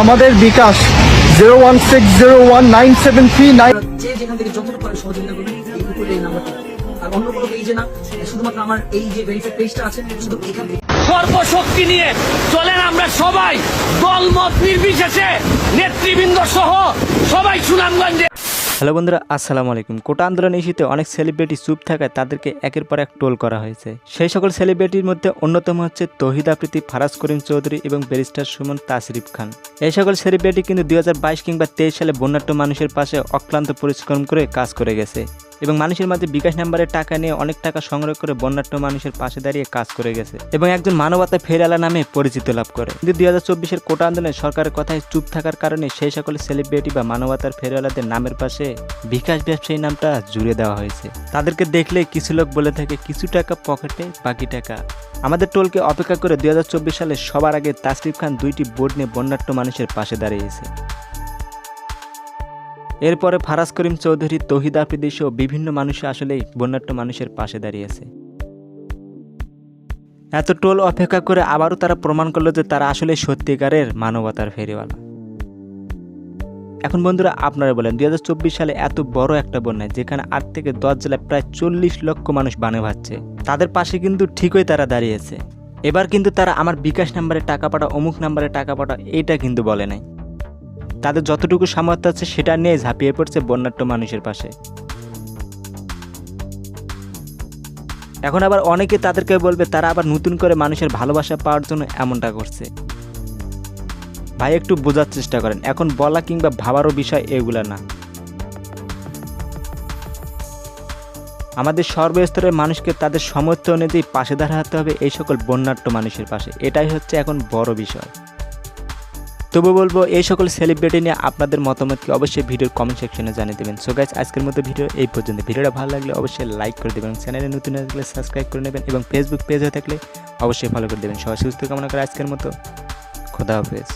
আমাদের বিকাশ 016019739। যে যেখান থেকে যতটুকু পারেন সহযোগিতা করবেন এই উপরে এই নাম্বারটি, আর অন্য কোনো পেজে না, শুধুমাত্র আমার এই যে ভেরিফাইড পেজটা আছে শুধু এখান থেকে। সর্বশক্তি নিয়ে চলেন আমরা সবাই, দলমত নির্বিশেষে নেতৃবৃন্দ সহ সবাই সুনামগঞ্জে। হ্যালো বন্ধুরা, আসসালামু আলাইকুম। কোটা আন্দোলন ইস্যুতে অনেক সেলিব্রিটি চুপ থাকায় তাদেরকে একের পর এক ট্রোল করা হয়েছে। সেই সকল সেলিব্রিটির মধ্যে অন্যতম হচ্ছে তৌহিদ আফ্রিদি, ফারাজ করিম চৌধুরী এবং ব্যারিস্টার সুমন তাসরিফ খান। এই সকল সেলিব্রিটি কিন্তু 2022 কিংবা 23 সালে বন্যাঢ্য মানুষের পাশে অক্লান্ত পরিশ্রম করে কাজ করে গেছে এবং মানুষের মাঝে বিকাশ নাম্বারের টাকা নিয়ে অনেক টাকা সংগ্রহ করে বন্যাঢ্য মানুষের পাশে দাঁড়িয়ে কাজ করে গেছে এবং একজন মানবতা ফেরিওয়ালা নামে পরিচিত লাভ করে। কিন্তু 2024-এর কোটা আন্দোলনে সরকারের কথায় চুপ থাকার কারণে সেই সকল সেলিব্রিটি বা মানবতার ফেরিওয়ালাদের নামের পাশে বিকাশ ব্যবসায়ী নামটা জুড়ে দেওয়া হয়েছে। তাদেরকে দেখলে কিছু লোক বলে থাকে কিছু টাকা পকেটে, বাকি টাকা আমাদের। টোলকে অপেক্ষা করে 2024 সালে সবার আগে তাসরিফ খান 2টি বোর্ড নিয়ে বন্যাঢ্য মানুষের পাশে দাঁড়িয়েছে। এরপরে ফারাজ করিম চৌধুরী, তৌহিদ আফ্রিদি সহ বিভিন্ন মানুষ আসলেই বন্যাঢ্য মানুষের পাশে দাঁড়িয়েছে। এত টোল অপেক্ষা করে আবারও তারা প্রমাণ করলো যে তারা আসলে সত্যিকারের মানবতার ফেরিওয়ালা। এখন বন্ধুরা আপনারা বলেন, 2024 সালে এত বড় একটা বন্যায় যেখানে 8 থেকে 10 জেলায় প্রায় 40 লক্ষ মানুষ বানে ভাচ্ছে, তাদের পাশে কিন্তু ঠিকই তারা দাঁড়িয়েছে। এবার কিন্তু তারা আমার বিকাশ নাম্বারে টাকা পাঠাও, অমুক নাম্বারে টাকা পাঠাও, এইটা কিন্তু বলে নাই। তাদের যতটুকু সামর্থ্য আছে সেটা নিয়ে ঝাঁপিয়ে পড়ছে বন্যাঢ্য মানুষের পাশে। এখন আবার অনেকে তাদেরকে বলবে তারা আবার নতুন করে মানুষের ভালোবাসা পাওয়ার জন্য এমনটা করছে। ভাই একটু বোঝার চেষ্টা করেন, এখন বলা কিংবা ভাবারও বিষয় এগুলা না। আমাদের সর্বস্তরের মানুষকে তাদের সামর্থ্য অনুযায়ী পাশে দাঁড়াতে হবে এই সকল বন্যাঢ্য মানুষের পাশে, এটাই হচ্ছে এখন বড় বিষয়। তবু বলবো এই সকল সেলিব্রিটি নিয়ে আপনাদের মতামতকে অবশ্যই ভিডিওর কমেন্ট সেকশনে জানিয়ে দেবেন। সো গাইস, আজকের মতো ভিডিও এই পর্যন্ত। ভিডিওটা ভালো লাগলে অবশ্যই লাইক করে দেবেন, চ্যানেলে নতুন হয়ে থাকলে সাবস্ক্রাইব করে নেবেন এবং ফেসবুক পেজ হয়ে থাকলে অবশ্যই ফলো করে দেবেন। সবাই সুস্থ কামনা করে আজকের মতো খোদা হাফেজ।